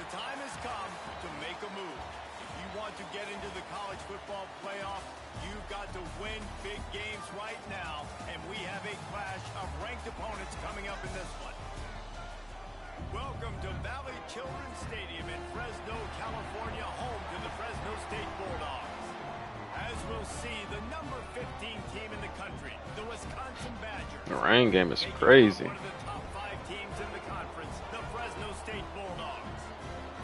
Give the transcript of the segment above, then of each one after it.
time has come to make a move. If you want to get into the college football playoff, you've got to win big games right now, and we have a clash of ranked opponents coming up in this one. Welcome to Valley Children's Stadium in Fresno, California, home to the Fresno State Bulldogs. As we'll see, the number 15 team in the country, the Wisconsin Badgers. The rain game is crazy. One of the top 5 teams in the conference, the Fresno State Bulldogs.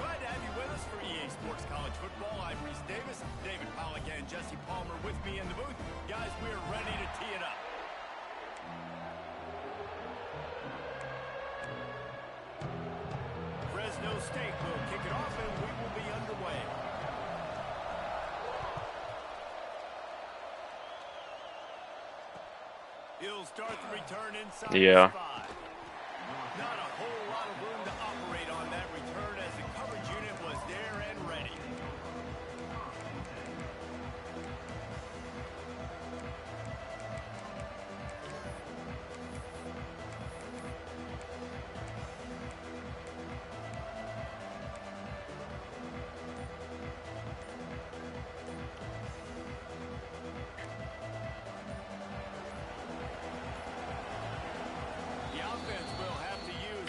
Glad to have you with us for EA Sports College Football. I'm Reese Davis, David Pollack, and Jesse Palmer with me in the booth. Guys, we are ready to tee it up. Fresno State will kick it off, and we will be underway. He'll start the return inside the 5. Not a whole lot of room to operate on that return as the coverage unit was there and ready.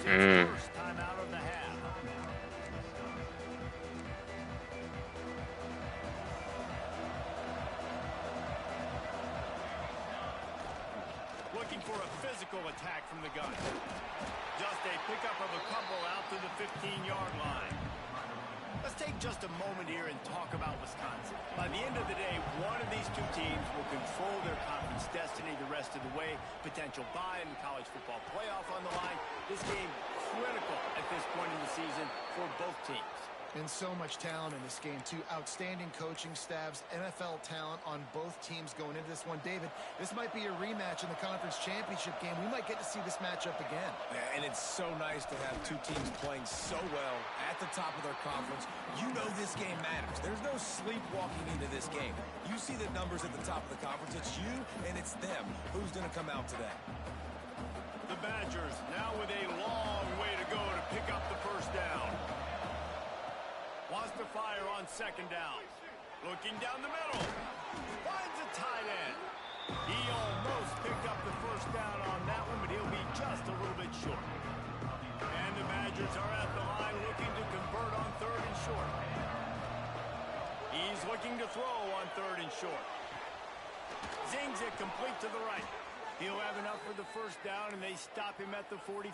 First time out of the half. Looking for a physical attack from the gun. Just a pickup of a couple out to the 15-yard line. Let's take just a moment here and talk about Wisconsin. By the end of the day, one of these two teams will control their conference destiny the rest of the way. Potential bye in the college football playoff on the line. This game critical at this point in the season for both teams. And so much talent in this game, too. Outstanding coaching staffs, NFL talent on both teams going into this one. David, this might be a rematch in the conference championship game. We might get to see this matchup again. Yeah, and it's so nice to have two teams playing so well at the top of their conference. You know this game matters. There's no sleepwalking into this game. You see the numbers at the top of the conference. It's you and it's them. Who's going to come out today? The Badgers now with a long way to go to pick up the first down. Wants to fire on second down. Looking down the middle. Finds a tight end. He almost picked up the first down on that one, but he'll be just a little bit short. And the Badgers are at the line looking to convert on third and short. He's looking to throw on third and short. Zings it complete to the right. He'll have enough for the first down, and they stop him at the 45.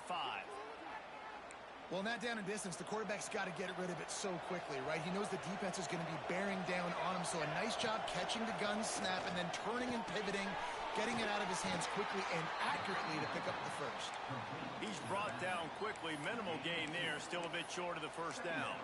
Well, in that down and distance, the quarterback's got to get rid of it so quickly, right? He knows the defense is going to be bearing down on him, so a nice job catching the gun snap and then turning and pivoting, getting it out of his hands quickly and accurately to pick up the first. He's brought down quickly. Minimal gain there, still a bit short of the first down.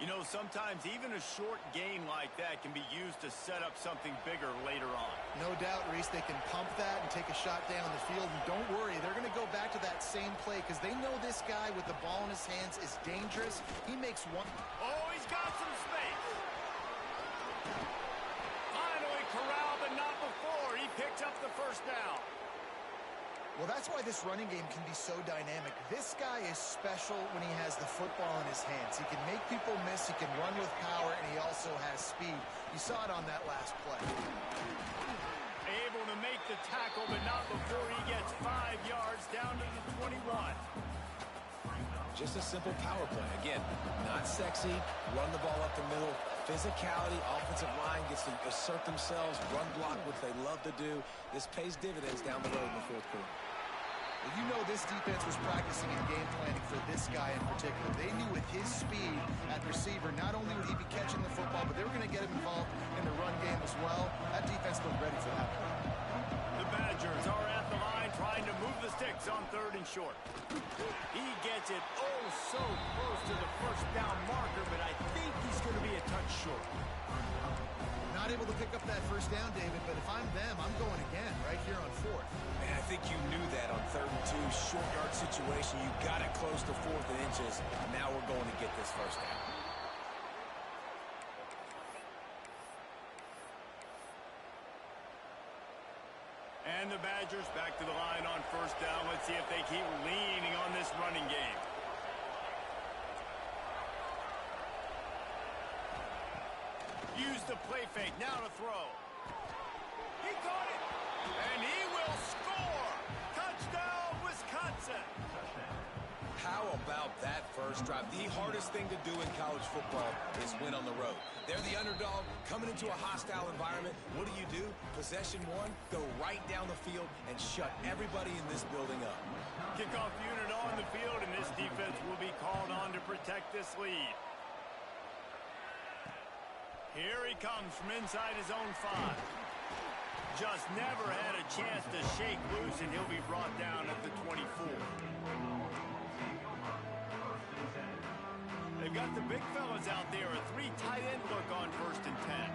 You know, sometimes even a short gain like that can be used to set up something bigger later on. No doubt, Reese, they can pump that and take a shot down the field. And don't worry, they're going to go back to that same play because they know this guy with the ball in his hands is dangerous. He makes one. Oh, he's got some space. Finally corralled, but not before. He picks up the first down. Well, that's why this running game can be so dynamic. This guy is special when he has the football in his hands. He can make people miss, he can run with power, and he also has speed. You saw it on that last play. Able to make the tackle, but not before he gets 5 yards down to the 21. Just a simple power play. Again, not sexy, run the ball up the middle. Physicality, offensive line gets to assert themselves, run block, which they love to do. This pays dividends down the road in the fourth quarter. Well, you know this defense was practicing and game planning for this guy in particular. They knew with his speed at receiver, not only would he be catching the football, but they were going to get him involved in the run game as well. That defense looked ready for that play. The Badgers are at the line trying to move the sticks on third and short. He gets it oh so close to the first down marker, but I think he's going to be a touch short. Not able to pick up that first down, David, but if I'm them, I'm going again right here on fourth. Man, I think you knew that on 3rd and 2, short yard situation. You got it close to 4th and inches. Now we're going to get this first down. And the Badgers back to the line on first down. Let's see if they keep leaning on this running game. Use the play fake. Now to throw. He caught it. And he will score. Touchdown, Wisconsin. How about that first drive? The hardest thing to do in college football is win on the road. They're the underdog coming into a hostile environment. What do? Possession one, go right down the field and shut everybody in this building up. Kickoff unit on the field, and this defense will be called on to protect this lead. Here he comes from inside his own 5. Just never had a chance to shake loose, and he'll be brought down at the 24. They've got the big fellas out there, a 3 tight end look on 1st and 10.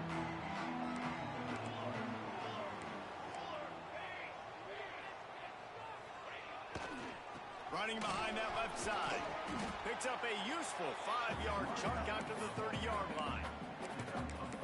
Running behind that left side. Picks up a useful 5-yard chunk out to the 30-yard line.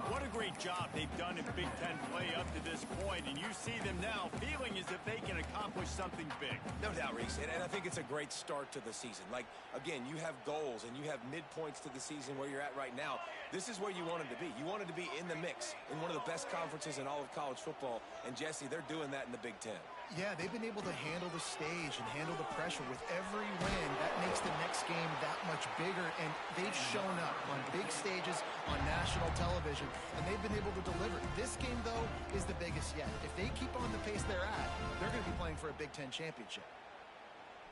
What a great job they've done in Big Ten play up to this point, and you see them now feeling as if they can accomplish something big. No doubt, Reese, and I think it's a great start to the season. Like, again, you have goals and you have midpoints to the season where you're at right now. This is where you wanted to be. You wanted to be in the mix in one of the best conferences in all of college football, and Jesse, they're doing that in the Big Ten. Yeah, they've been able to handle the stage and handle the pressure with every win. That makes the next game that much bigger, and they've shown up on big stages on national television, and they've been able to deliver. This game, though, is the biggest yet. If they keep on the pace they're at, they're going to be playing for a Big Ten championship.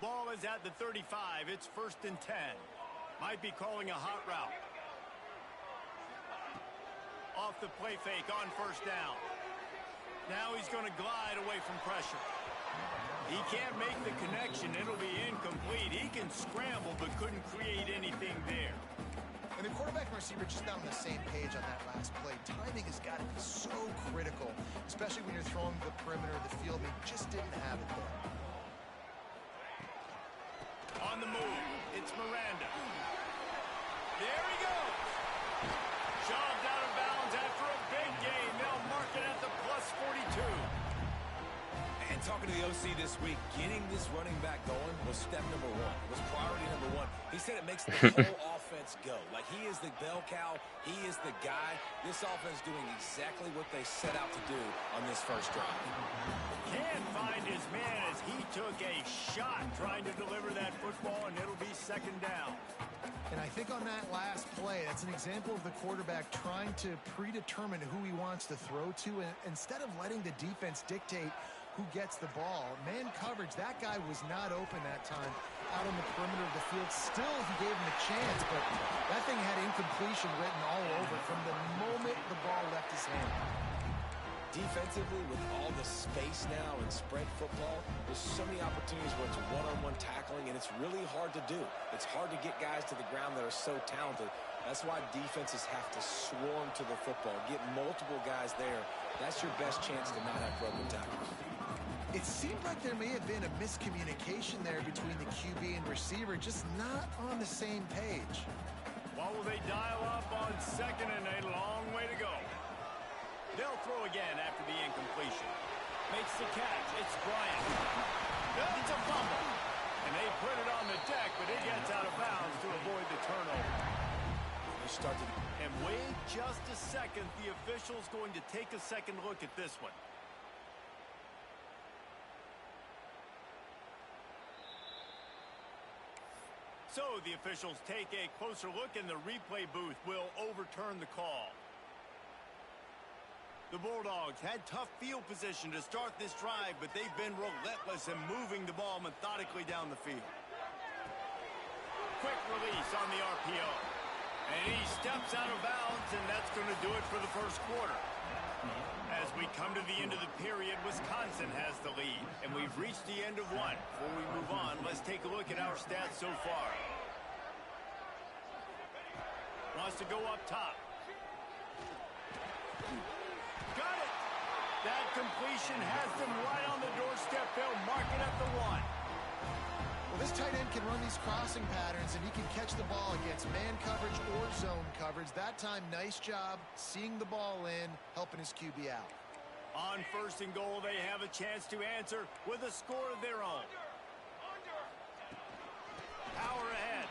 Ball is at the 35. It's 1st and 10. Might be calling a hot route. Off the play fake on 1st down. Now he's going to glide away from pressure. He can't make the connection. It'll be incomplete. He can scramble but couldn't create anything there. And the quarterback and receiver just not on the same page on that last play. Timing has got to be so critical, especially when you're throwing the perimeter of the field. They just didn't have it there. On the move, it's Miranda. There he goes. Shoved out of bounds after a big gain. They'll mark it at the +42. And talking to the OC this week, getting this running back going was step number 1. Was priority number 1. He said it makes the whole offense go. Like, he is the bell cow. He is the guy. This offense doing exactly what they set out to do on this first drive. Can't find his man as he took a shot trying to deliver that football, and it'll be 2nd down. And I think on that last play, that's an example of the quarterback trying to predetermine who he wants to throw to, and instead of letting the defense dictate who gets the ball. Man coverage, that guy was not open that time out on the perimeter of the field. Still, he gave him a chance, but that thing had incompletion written all over it from the moment the ball left his hand. Defensively, with all the space now in spread football, there's so many opportunities where it's one-on-one tackling, and it's really hard to do. It's hard to get guys to the ground that are so talented. That's why defenses have to swarm to the football, get multiple guys there. That's your best chance to not have broken tackles. It seemed like there may have been a miscommunication there between the QB and receiver, just not on the same page. What will they dial up on 2nd and a long way to go? They'll throw again after the incompletion. Makes the catch. It's Bryant. It's a fumble. And they put it on the deck, but it gets out of bounds to avoid the turnover. And wait just a second. The official's going to take a second look at this one. So the officials take a closer look, and the replay booth will overturn the call. The Bulldogs had tough field position to start this drive, but they've been relentless in moving the ball methodically down the field. Quick release on the RPO. And he steps out of bounds, and that's going to do it for the first quarter. As we come to the end of the period, Wisconsin has the lead, and we've reached the end of one. Before we move on, let's take a look at our stats so far. Wants to go up top. Got it! That completion has them right on the doorstep. They'll mark it at the 1. Well, this tight end can run these crossing patterns, and he can catch the ball against man coverage or zone coverage. That time, nice job seeing the ball in, helping his QB out. On 1st and goal, they have a chance to answer with a score of their own. Power ahead.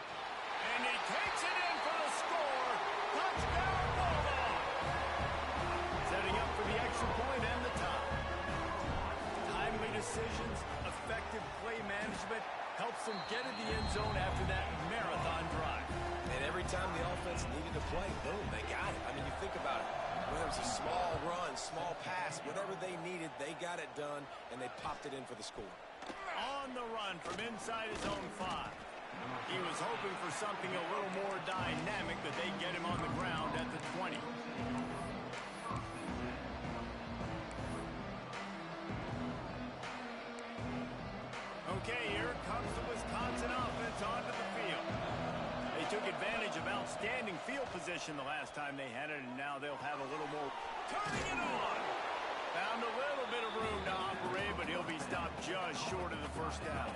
And he takes it in for the score. Touchdown, Bulldogs! decisions, effective play management helps them get in the end zone after that marathon drive. And every time the offense needed to play, boom, they got it. I mean, you think about it. Whether it was a small run, small pass, whatever they needed, they got it done, and they popped it in for the score. On the run from inside his own 5. He was hoping for something a little more dynamic, but they get him on the ground at the 20. Okay, here comes the Wisconsin offense onto the field. They took advantage of outstanding field position the last time they had it, and now they'll have a little more turning it on. Found a little bit of room to operate, but he'll be stopped just short of the first down.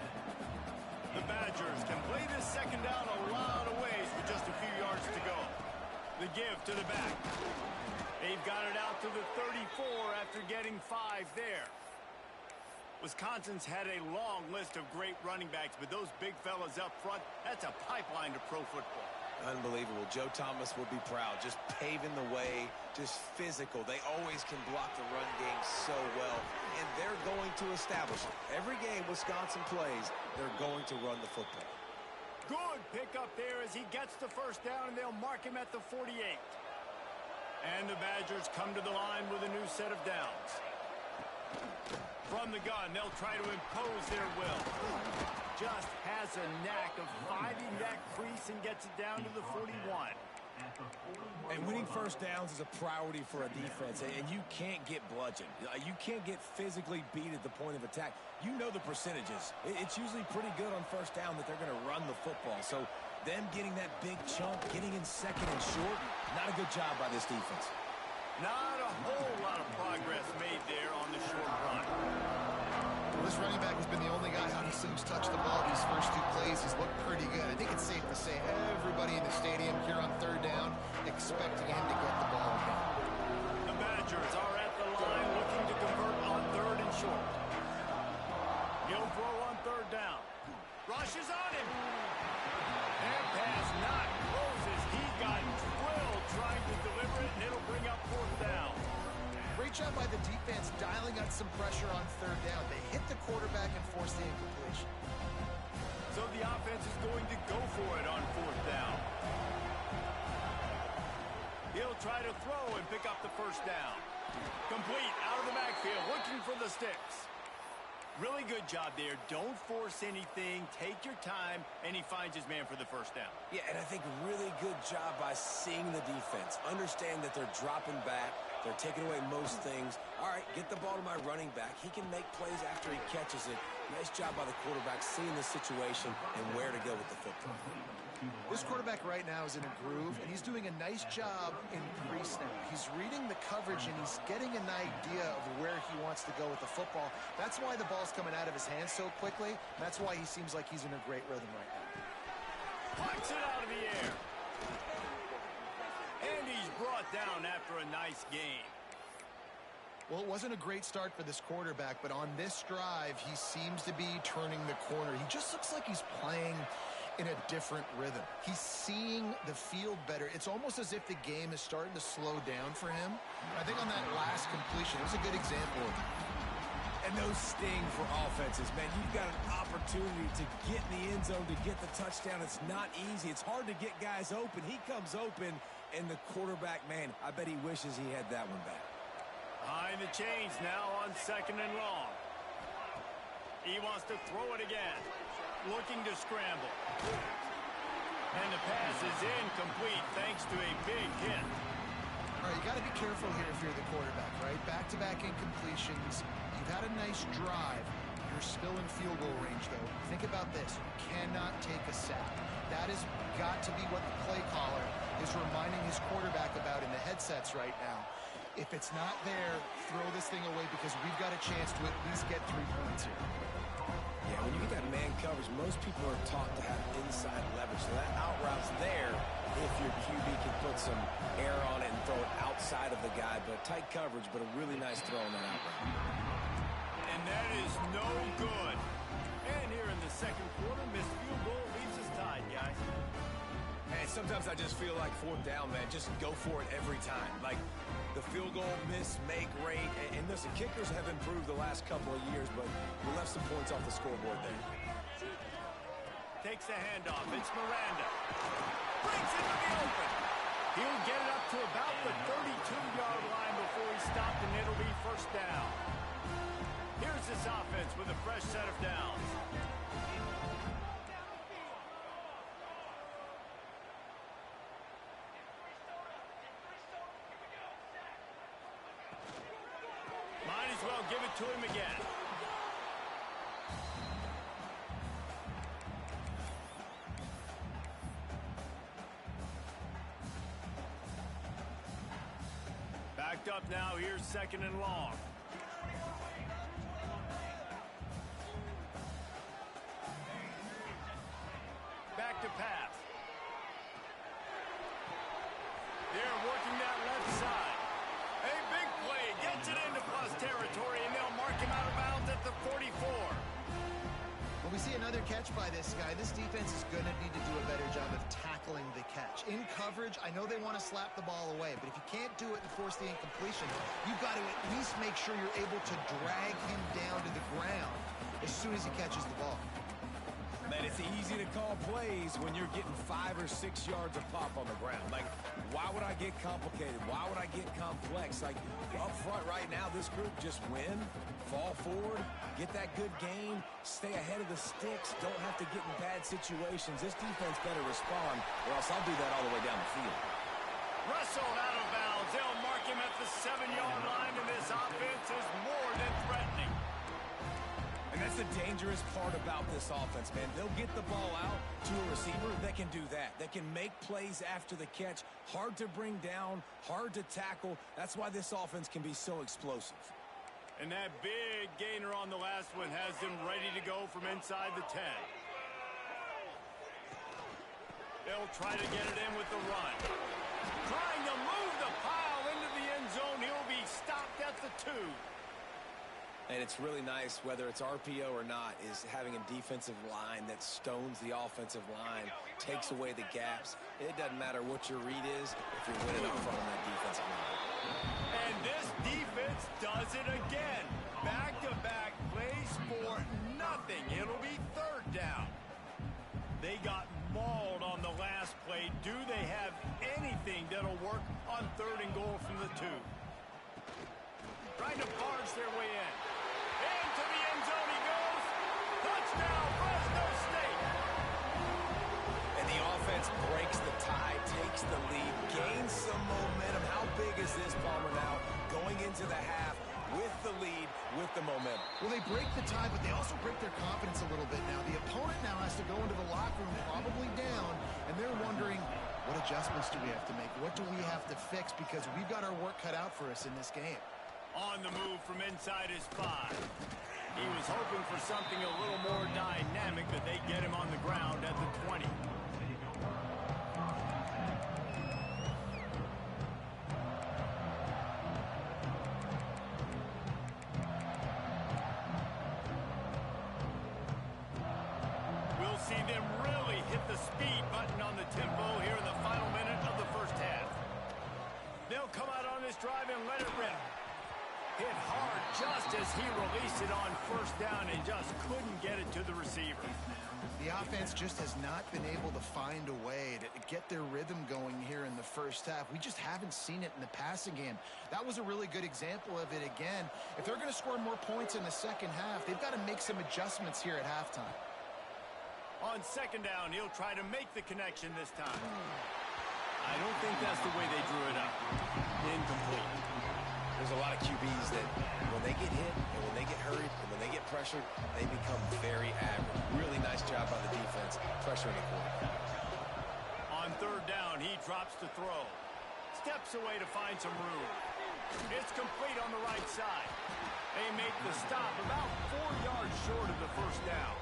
The Badgers can play this second down a lot of ways with just a few yards to go. The give to the back. They've got it out to the 34 after getting 5 there. Wisconsin's had a long list of great running backs, but those big fellas up front, that's a pipeline to pro football. Unbelievable. Joe Thomas will be proud. Just paving the way, just physical. They always can block the run game so well, and they're going to establish it. Every game Wisconsin plays, they're going to run the football. Good pickup there as he gets the first down, and they'll mark him at the 48. And the Badgers come to the line with a new set of downs. From the gun, they'll try to impose their will. Just has a knack of finding that crease and gets it down to the 41. And winning first downs is a priority for a defense, and you can't get bludgeoned. You can't get physically beat at the point of attack. You know the percentages. It's usually pretty good on first down that they're going to run the football. So them getting that big chunk, getting in second and short, not a good job by this defense. Not a whole lot of progress made there on the short run. Well, this running back has been the only guy, obviously, who's touched the ball these first 2 plays. He's looked pretty good. I think it's safe to say everybody in the stadium here on third down expecting him to get the ball again. The Badgers are at the line looking to convert on third and short. He'll throw on third down. Rushes on him. And pass not close as he got drilled trying to deliver it, and it'll bring up fourth down. Great job by the defense dialing out some pressure on third down. They hit the quarterback and forced the incompletion. So the offense is going to go for it on fourth down. He'll try to throw and pick up the first down. Complete out of the backfield, looking for the sticks. Really good job there. Don't force anything. Take your time, and he finds his man for the first down. Yeah, and I think really good job by seeing the defense. Understand that they're dropping back. They're taking away most things. All right, get the ball to my running back. He can make plays after he catches it. Nice job by the quarterback seeing the situation and where to go with the football. This quarterback right now is in a groove, and he's doing a nice job in pre-snap. He's reading the coverage, and he's getting an idea of where he wants to go with the football. That's why the ball's coming out of his hands so quickly. That's why he seems like he's in a great rhythm right now. Pucks it out of the air. And he's brought down after a nice game. Well, it wasn't a great start for this quarterback, but on this drive, he seems to be turning the corner. He just looks like he's playing in a different rhythm. He's seeing the field better. It's almost as if the game is starting to slow down for him. I think on that last completion, it was a good example of that. And those sting for offenses, man. You've got an opportunity to get in the end zone, to get the touchdown. It's not easy. It's hard to get guys open. He comes open, and the quarterback, man, I bet he wishes he had that one back. Behind the chains now on second and long. He wants to throw it again. Looking to scramble. And the pass is incomplete thanks to a big hit. All right, you got to be careful here if you're the quarterback, right? Back-to-back incompletions. You've had a nice drive. You're still in field goal range, though. Think about this. You cannot take a sack. That has got to be what the play caller is reminding his quarterback about in the headsets right now. If it's not there, throw this thing away because we've got a chance to at least get 3 points here. Yeah, when you get that man coverage, most people are taught to have inside leverage. So that out route's there if your QB can put some air on it and throw it outside of the guy. But tight coverage, but a really nice throw on that out route. And that is no good. And here in the second quarter, missed field goal leaves us tied, guys. And sometimes I just feel like fourth down, man, just go for it every time. Like, the field goal miss-make rate. And listen, kickers have improved the last couple of years, but we left some points off the scoreboard there. Takes the handoff. It's Miranda. Brings it to the open. He'll get it up to about the 32-yard line before he's stopped, and it'll be first down. Here's this offense with a fresh set of downs. Might as well give it to him again. Backed up now. Here's second and long. Back to pass. They're working that left side. A big play. Gets it into plus territory, and they'll mark him out of bounds at the 44. When we see another catch by this guy, this defense is going to need to do a better job of tackling the catch. In coverage, I know they want to slap the ball away, but if you can't do it and force the incompletion, you've got to at least make sure you're able to drag him down to the ground as soon as he catches the ball. Man, it's easy to call plays when you're getting 5 or 6 yards of pop on the ground. Like, why would I get complicated? Why would I get complex? Like, up front right now, this group just win, fall forward, get that good gain, stay ahead of the sticks, don't have to get in bad situations. This defense better respond, or else I'll do that all the way down the field. Russell out of bounds. They'll mark him at the 7-yard line, and this offense is more than threatening. And that's the dangerous part about this offense, man. They'll get the ball out to a receiver that can do that. That can make plays after the catch. Hard to bring down, hard to tackle. That's why this offense can be so explosive. And that big gainer on the last one has them ready to go from inside the 10. They'll try to get it in with the run. Trying to move the pile into the end zone. He'll be stopped at the 2. And it's really nice, whether it's RPO or not, is having a defensive line that stones the offensive line, takes away the gaps. It doesn't matter what your read is if you're winning up front on that defensive line. And this defense does it again. Back-to-back plays for nothing. It'll be third down. They got mauled on the last play. Do they have anything that'll work on third and goal from the 2? Trying to barge their way in. Into the end zone he goes. Touchdown, Fresno State. And the offense breaks the tie, takes the lead, gains some momentum. How big is this, Palmer, now? Going into the half with the lead, with the momentum. Well, they break the tie, but they also break their confidence a little bit now. The opponent now has to go into the locker room probably down, and they're wondering, what adjustments do we have to make? What do we have to fix? Because we've got our work cut out for us in this game. On the move from inside his 5. He was hoping for something a little more dynamic, but they get him on the ground at the 20. We'll see them really hit the speed button on the tempo here in the final minute of the first half. They'll come out on this drive and let it rip. Hit hard just as he released it on first down and just couldn't get it to the receiver. The offense just has not been able to find a way to get their rhythm going here in the first half. We just haven't seen it in the passing game. That was a really good example of it again. If they're going to score more points in the second half, they've got to make some adjustments here at halftime. On second down, he'll try to make the connection this time. I don't think that's the way they drew it up. Incomplete. There's a lot of QBs that when they get hit and when they get hurried and when they get pressured, they become very average. Really nice job by the defense pressuring the quarterback. On third down, he drops to throw. Steps away to find some room. It's complete on the right side. They make the stop about 4 yards short of the first down.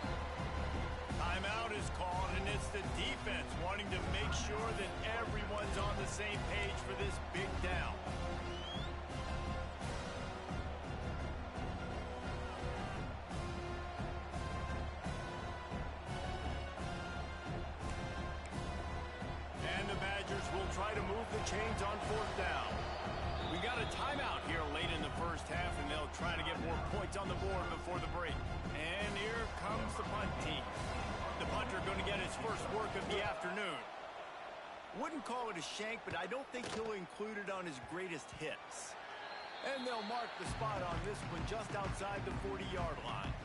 Timeout is called, and it's the defense wanting to make sure that everyone's on the same page for this big down. And the Badgers will try to move the chains on fourth down. We got a timeout here late in the first half, and they'll try to get more points on the board before the break. And here comes the punt team. The punter going to get his first work of the afternoon. Wouldn't call it a shank, but I don't think he'll include it on his greatest hits. And they'll mark the spot on this one just outside the 40-yard line.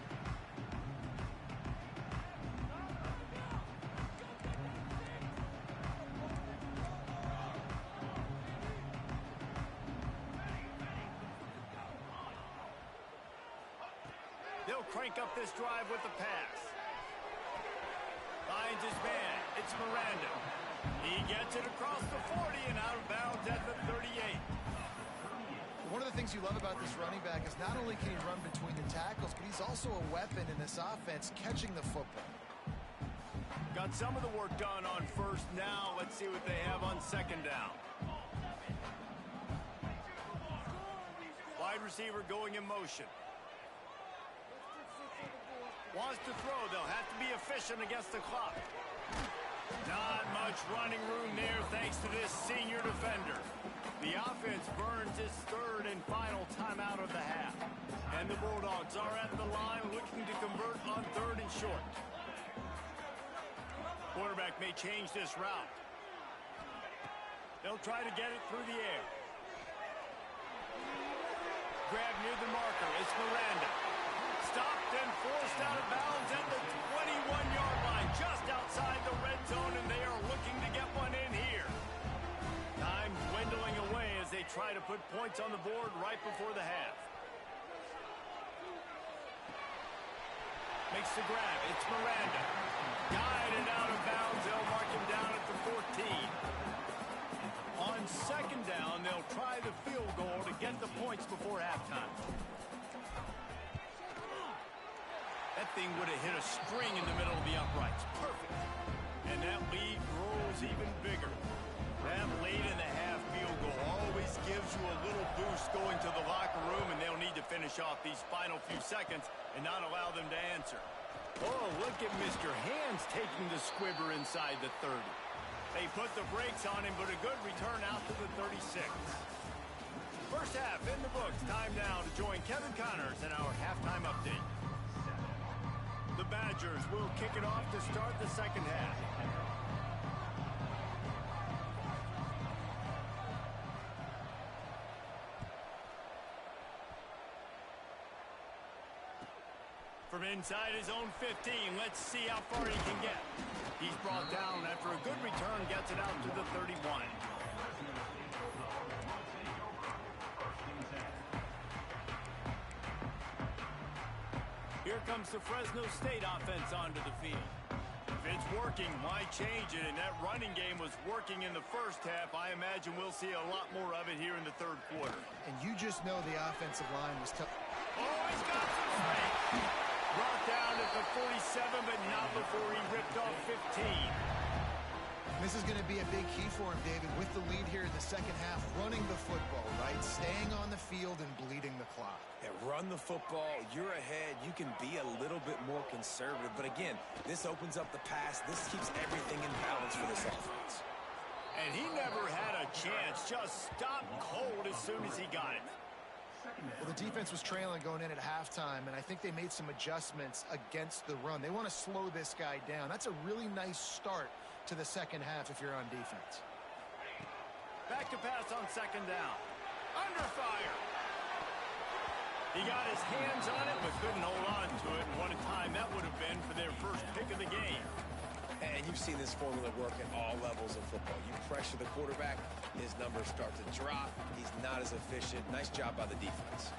They'll crank up this drive with the pass. Finds his man. It's Miranda. He gets it across the 40 and out of bounds at the 38. One of the things you love about this running back is not only can he run between the tackles, but he's also a weapon in this offense catching the football. Got some of the work done on first. Now let's see what they have on second down. Wide receiver going in motion. Wants to throw. They'll have to be efficient against the clock. Not much running room there thanks to this senior defender. The offense burns its third and final timeout of the half. And the Bulldogs are at the line looking to convert on third and short. Quarterback may change this route. They'll try to get it through the air. Grab near the marker. It's Miranda. Stopped and forced out of bounds at the 21-yard line, just outside the red zone, and they are looking to get one in here. Time dwindling away as they try to put points on the board right before the half. Makes the grab. It's Miranda. Guided out of bounds. They'll mark him down at the 14. On second down, they'll try the field goal to get the points before halftime. That thing would have hit a string in the middle of the uprights. Perfect. And that lead grows even bigger. That late in the half field goal always gives you a little boost going to the locker room, and they'll need to finish off these final few seconds and not allow them to answer. Oh, look at Mr. Hands taking the squibber inside the 30. They put the brakes on him, but a good return out to the 36. First half in the books. Time now to join Kevin Connors in our halftime update. The Badgers will kick it off to start the second half. From inside his own 15, let's see how far he can get. He's brought down after a good return, gets it out to the 31. Here comes the Fresno State offense onto the field. If it's working, why change it? And that running game was working in the first half. I imagine we'll see a lot more of it here in the third quarter. And you just know the offensive line was tough. Oh, he's got some space. Brought down at the 47, but not before he ripped off 15. This is going to be a big key for him, David, with the lead here in the second half, running the football, right? Staying on the field and bleeding the clock. Yeah, run the football. You're ahead. You can be a little bit more conservative. But again, this opens up the pass. This keeps everything in balance for this offense. And he never had a chance. Just stopped cold as soon as he got it. Well, the defense was trailing going in at halftime, and I think they made some adjustments against the run. They want to slow this guy down. That's a really nice start to the second half if you're on defense. Back to pass on second down. Under fire. He got his hands on it, but couldn't hold on to it. And what a time that would have been for their first pick of the game. And you've seen this formula work at all levels of football. You pressure the quarterback, his numbers start to drop. He's not as efficient. Nice job by the defense.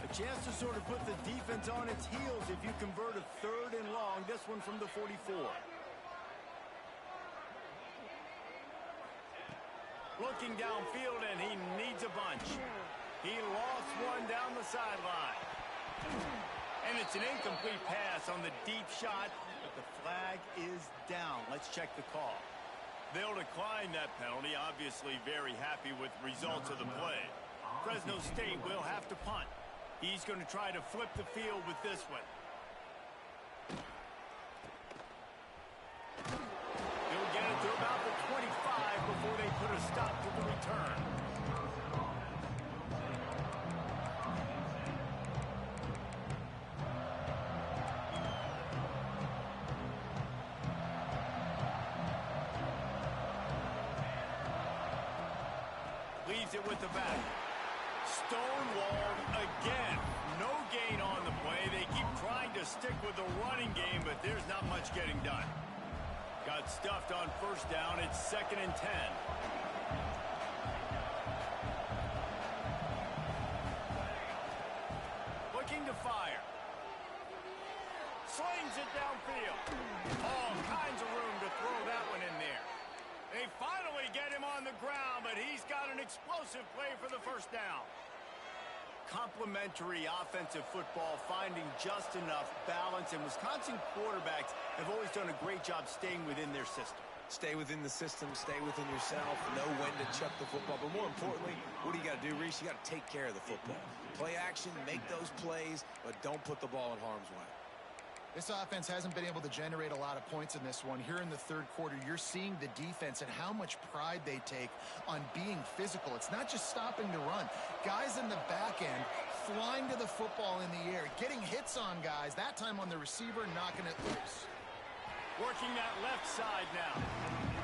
A chance to sort of put the defense on its heels if you convert a third and long. This one from the 44. Looking downfield, and he needs a bunch. He lost one down the sideline. And it's an incomplete pass on the deep shot, but the flag is down. Let's check the call. They'll decline that penalty, obviously very happy with results of the play. Fresno State will have to punt. He's going to try to flip the field with this one. He'll get it to about the 25 before they put a stop to the return. plays it with the back. Stonewalled again. No gain on the play. They keep trying to stick with the running game, but there's not much getting done. Got stuffed on first down. It's 2nd and 10. Looking to fire. Slings it downfield. All kinds of room to throw that one in there. They finally get him on the ground, but he's got an explosive play for the first down. Complementary offensive football, finding just enough balance, and Wisconsin quarterbacks have always done a great job staying within their system. Stay within the system, stay within yourself, know when to chuck the football. But more importantly, what do you got to do, Reese? You got to take care of the football. Play action, make those plays, but don't put the ball in harm's way. This offense hasn't been able to generate a lot of points in this one. Here in the third quarter, you're seeing the defense and how much pride they take on being physical. It's not just stopping the run. Guys in the back end flying to the football in the air, getting hits on guys, that time on the receiver, knocking it loose. Working that left side now.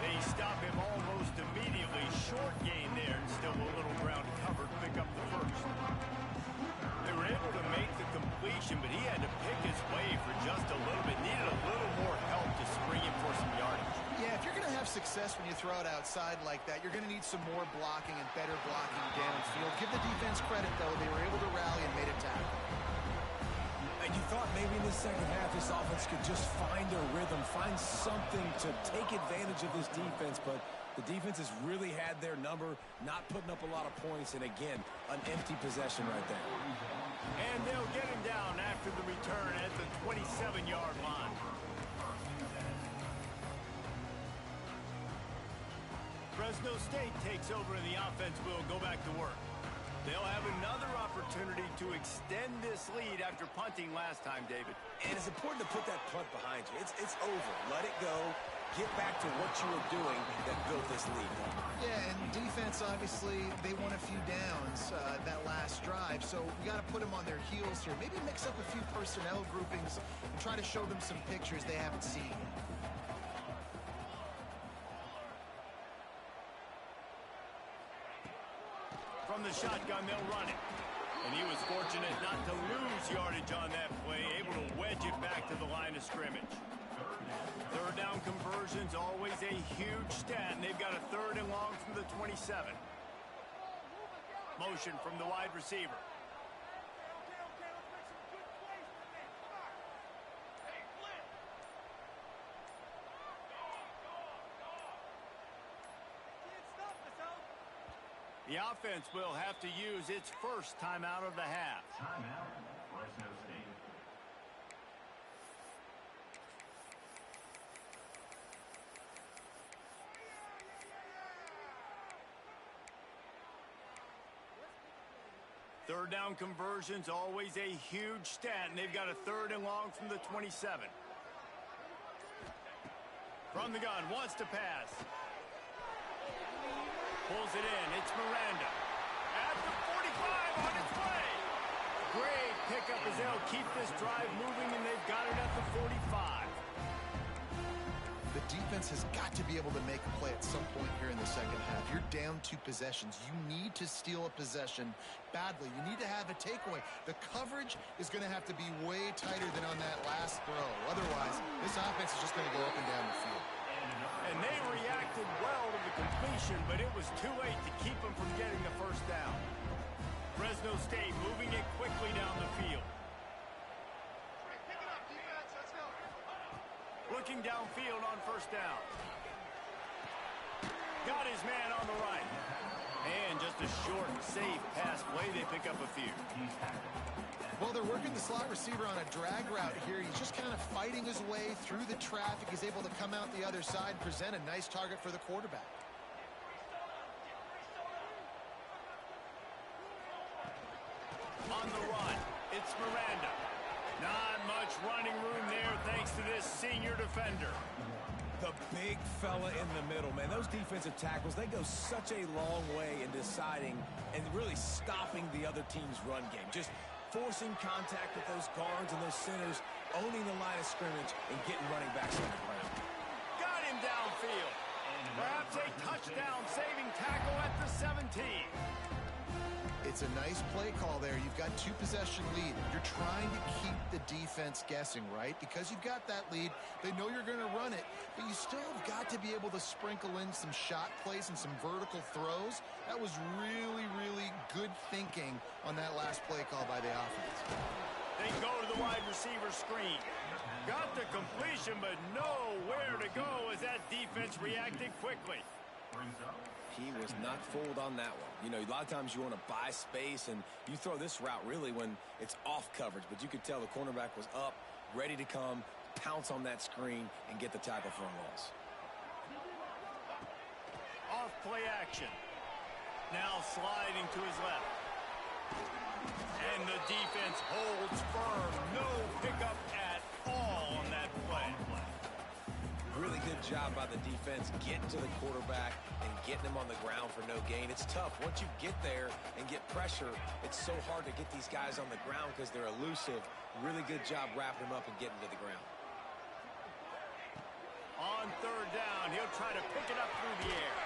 They stop him almost immediately. Short gain there, and still a little ground covered. Pick up the first. They were able to make the completion, but he had to pick his way for just a little bit. Needed a little more help to spring him for some yardage. Yeah, if you're going to have success when you throw it outside like that, you're going to need some more blocking and better blocking downfield. Give the defense credit, though. They were able to rally and made a tackle. And you thought maybe in the second half this offense could just find a rhythm, find something to take advantage of this defense, but the defense has really had their number, not putting up a lot of points, and again, an empty possession right there. And they'll get him down after the return at the 27-yard line. Fresno State takes over and the offense will go back to work. They'll have another opportunity to extend this lead after punting last time, David. And it's important to put that punt behind you. It's over. Let it go. Get back to what you were doing that built this lead. Yeah, and defense, obviously, they won a few downs that last drive, so we got to put them on their heels here. Maybe mix up a few personnel groupings and try to show them some pictures they haven't seen yet. From the shotgun, they'll run it. And he was fortunate not to lose yardage on that play, able to wedge it back to the line of scrimmage. Third down conversions, always a huge stat, and they've got a 3rd and long from the 27. Motion from the wide receiver. The offense will have to use its first timeout of the half. Timeout, Fresno State. Third down conversions, always a huge stat, and they've got a 3rd and long from the 27. From the gun, wants to pass. Pulls it in. It's Miranda. At the 45 on its way. Great pickup as they'll keep this drive moving, and they've got it at the 45. The defense has got to be able to make a play at some point here in the second half. You're down 2 possessions. You need to steal a possession badly. You need to have a takeaway. The coverage is going to have to be way tighter than on that last throw. Otherwise, this offense is just going to go up and down the field. And they reacted well to the completion, but it was too late to keep them from getting the first down. Fresno State moving it quickly down the field. Looking downfield on first down. Got his man on the right. And just a short, safe pass play. They pick up a few. Well, they're working the slot receiver on a drag route here. He's just kind of fighting his way through the traffic. He's able to come out the other side, present a nice target for the quarterback. On the run, it's Miranda. Not much running room there thanks to this senior defender. The big fella in the middle, man. Those defensive tackles, they go such a long way in deciding and really stopping the other team's run game. Just forcing contact with those guards and those centers, owning the line of scrimmage, and getting running backs on the ground. Got him downfield. Perhaps a touchdown-saving tackle at the 17. It's a nice play call there. You've got 2-possession lead. You're trying to keep the defense guessing, right? Because you've got that lead, they know you're going to run it, but you still have got to be able to sprinkle in some shot plays and some vertical throws. That was really, really good thinking on that last play call by the offense. They go to the wide receiver screen. Got the completion, but nowhere to go as that defense reacted quickly. He was not fooled on that one. You know, a lot of times you want to buy space, and you throw this route really when it's off coverage. But you could tell the cornerback was up, ready to come, pounce on that screen, and get the tackle for a loss. Off play action. Now sliding to his left. And the defense holds firm. No pickup at all on that play. Really good job by the defense getting to the quarterback and getting him on the ground for no gain. It's tough. Once you get there and get pressure, it's so hard to get these guys on the ground because they're elusive. Really good job wrapping him up and getting to the ground. On third down, he'll try to pick it up through the air.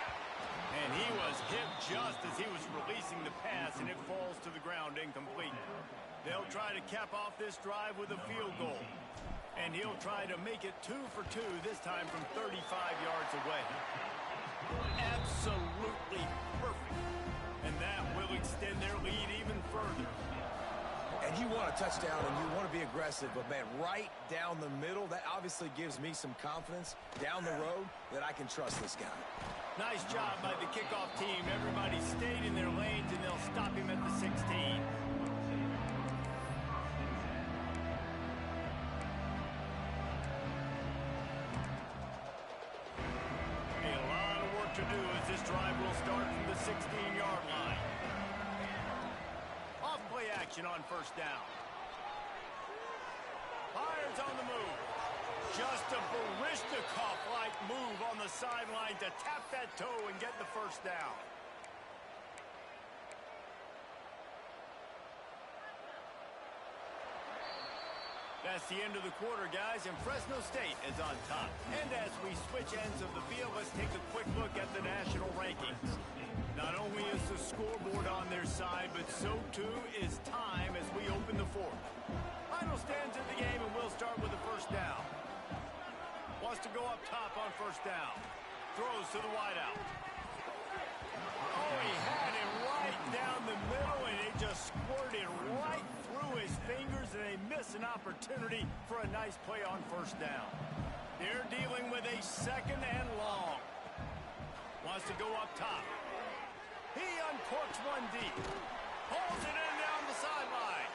And he was hit just as he was releasing the pass, and it falls to the ground incomplete. They'll try to cap off this drive with a field goal. And he'll try to make it 2 for 2, this time from 35 yards away. Absolutely perfect. And that will extend their lead even further. And you want a touchdown and you want to be aggressive, but man, right down the middle, that obviously gives me some confidence down the road that I can trust this guy. Nice job by the kickoff team. Everybody stayed in their lanes, and they'll stop him at the 16. To do as this drive will start from the 16-yard line. Off play action on first down. Fires on the move. Just a Barishnikov-like move on the sideline to tap that toe and get the first down. That's the end of the quarter, guys, and Fresno State is on top. And as we switch ends of the field, let's take a quick look at the national rankings. Not only is the scoreboard on their side, but so too is time as we open the fourth. Final stands in the game, and we'll start with the first down. Wants to go up top on first down. Throws to the wideout. Oh, he had it right down the middle, and it just squirted right through his fingers, and they miss an opportunity for a nice play on first down. They're dealing with a second and long. Wants to go up top. He uncorks one deep. Pulls it in down the sideline.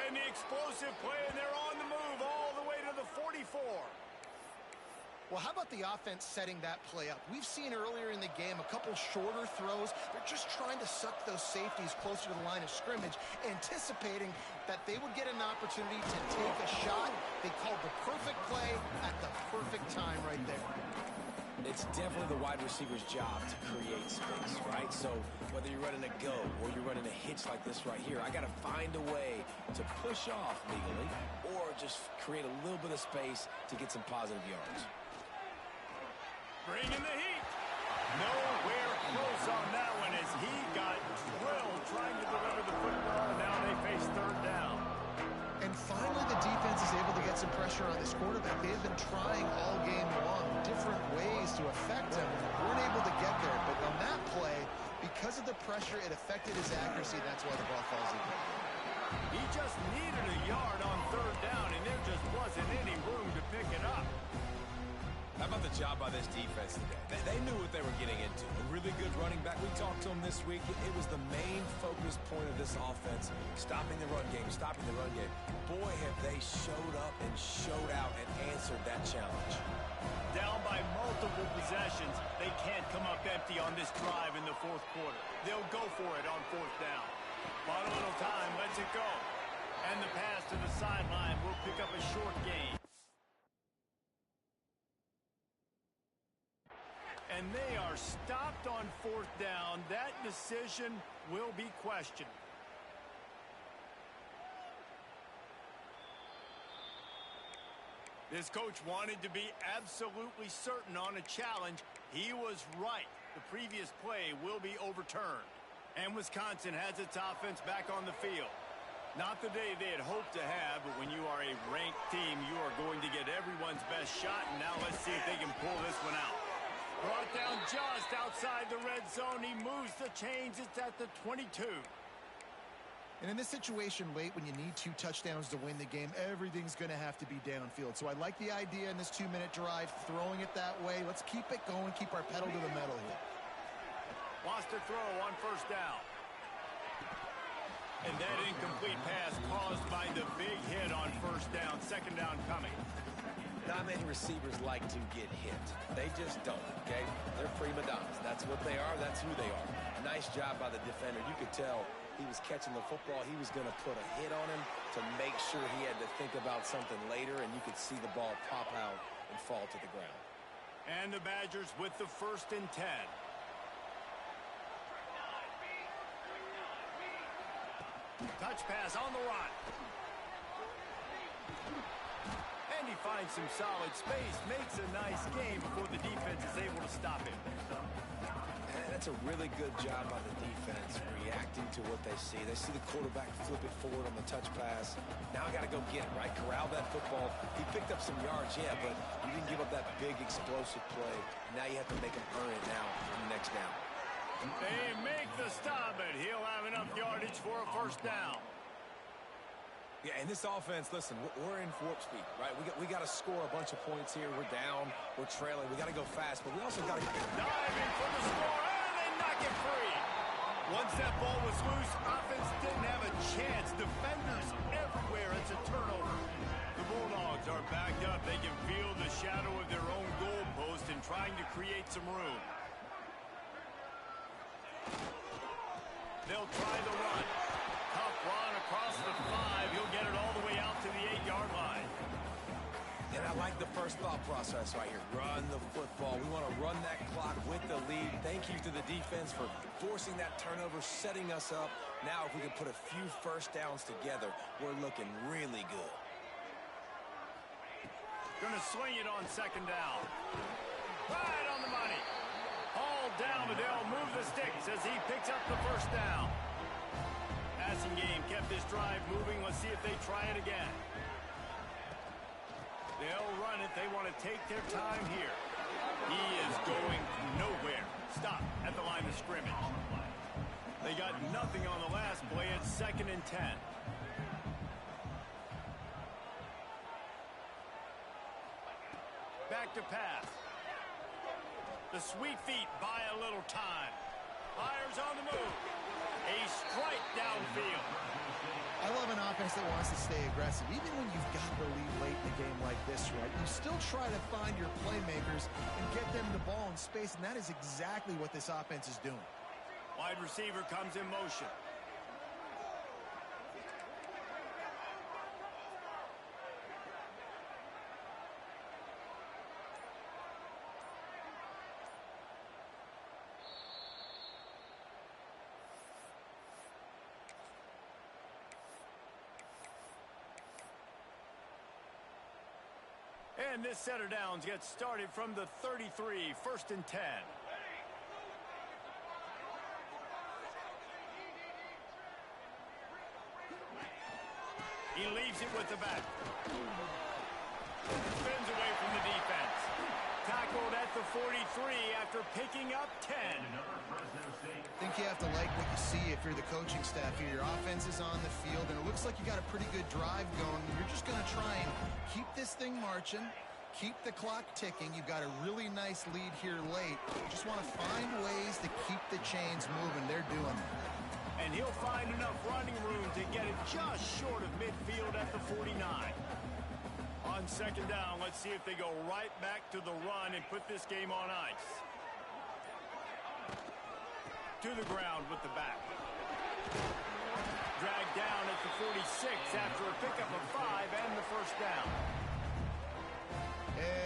And the explosive play, and they're on the move all the way to the 44. Well, how about the offense setting that play up? We've seen earlier in the game a couple shorter throws. They're just trying to suck those safeties closer to the line of scrimmage, anticipating that they would get an opportunity to take a shot. They called the perfect play at the perfect time right there. It's definitely the wide receiver's job to create space, right? So whether you're running a go or you're running a hitch like this right here, I got to find a way to push off legally or just create a little bit of space to get some positive yards. Bringing the heat. Nowhere close on that one as he got drilled trying to deliver the football, and now they face third down. And finally, the defense is able to get some pressure on this quarterback. They have been trying all game long, different ways to affect him. Weren't able to get there, but on that play, because of the pressure, it affected his accuracy. That's why the ball falls in. He just needed a yard on third down, and there just wasn't any room to pick it up. How about the job by this defense today? They knew what they were getting into. A really good running back. We talked to him this week. It was the main focus point of this offense, stopping the run game, stopping the run game. Boy, have they showed up and showed out and answered that challenge. Down by multiple possessions, they can't come up empty on this drive in the fourth quarter. They'll go for it on fourth down. Bought a little time, lets it go. And the pass to the sideline will pick up a short gain. And they are stopped on fourth down. That decision will be questioned. This coach wanted to be absolutely certain on a challenge, He was right. The previous play will be overturned. And Wisconsin has its offense back on the field. Not the day they had hoped to have, but when you are a ranked team, you are going to get everyone's best shot. And now let's see if they can pull this one out. Brought down just outside the red zone. He moves the chains. It's at the 22. And in this situation late, when you need 2 touchdowns to win the game, everything's going to have to be downfield. So I like the idea in this 2-minute drive, throwing it that way. Let's keep it going, keep our pedal to the metal here. Wants to throw on first down. And that incomplete pass caused by the big hit on first down. Second down coming. Not many receivers like to get hit. They just don't, okay? They're prima donnas. That's what they are. That's who they are. Nice job by the defender. You could tell he was catching the football. He was going to put a hit on him to make sure he had to think about something later, and you could see the ball pop out and fall to the ground. And the Badgers with the 1st and 10. Touch pass on the run. And he finds some solid space, makes a nice game before the defense is able to stop him. And that's a really good job by the defense, reacting to what they see. They see the quarterback flip it forward on the touch pass. Now I got to go get it, right? Corral that football. He picked up some yards, yeah, but you didn't give up that big explosive play. Now you have to make him earn it now on the next down. They make the stop, but he'll have enough yardage for a first down. Yeah, and this offense, listen, we're in warp speed, right? We got to score a bunch of points here. We're down. We're trailing. We got to go fast, but we also got to diving for the score, and they knock it free. Once that ball was loose, offense didn't have a chance. Defenders everywhere. It's a turnover. The Bulldogs are backed up. They can feel the shadow of their own goalpost and trying to create some room. They'll try the run. Tough run across the 5. He'll get it all the way out to the 8-yard line. And I like the first thought process right here. Run the football. We want to run that clock with the lead. Thank you to the defense for forcing that turnover, setting us up. Now if we can put a few first downs together, we're looking really good. Gonna swing it on second down. Right on the money. All down, but they'll move the sticks as he picks up the first down. Passing game kept this drive moving. Let's see if they try it again. They'll run it. They want to take their time here. He is going nowhere. Stop at the line of scrimmage. They got nothing on the last play. It's 2nd and 10. Back to pass. The sweet feet buy a little time. Fires on the move. A strike downfield. I love an offense that wants to stay aggressive. Even when you've got the lead late in a game like this, right, you still try to find your playmakers and get them the ball in space, and that is exactly what this offense is doing. Wide receiver comes in motion. And this set of downs gets started from the 33, 1st and 10. He leaves it with the back. Spins away from the defense. Tackled at the 43 after picking up 10. I think you have to like what you see if you're the coaching staff here. Your offense is on the field, and it looks like you got a pretty good drive going. You're just going to try and keep this thing marching, keep the clock ticking. You've got a really nice lead here late. You just want to find ways to keep the chains moving. They're doing it. And he'll find enough running room to get it just short of midfield at the 49. On second down, let's see if they go right back to the run and put this game on ice. To the ground with the back. Dragged down at the 46 after a pickup of 5 and the first down.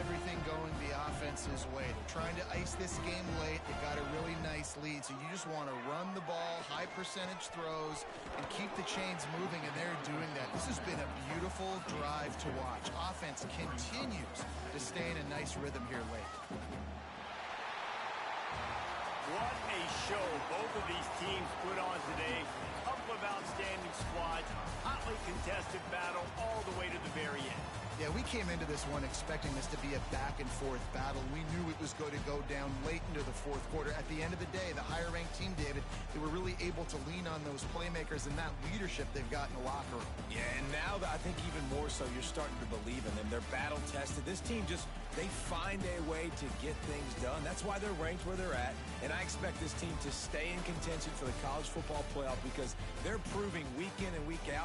Everything going the offense's way. They're trying to ice this game late. They got a really nice lead, so you just want to run the ball, high percentage throws, and keep the chains moving, and they're doing that. This has been a beautiful drive to watch. Offense continues to stay in a nice rhythm here late. What a show both of these teams put on today. A couple of outstanding squads, hotly contested battle all the way to the very end. Yeah, we came into this one expecting this to be a back-and-forth battle. We knew it was going to go down late into the fourth quarter. At the end of the day, the higher-ranked team, David, they were really able to lean on those playmakers and that leadership they've got in the locker room. Yeah, and now I think even more so, you're starting to believe in them. They're battle-tested. This team they find a way to get things done. That's why they're ranked where they're at, and I expect this team to stay in contention for the college football playoff because they're proving week in and week out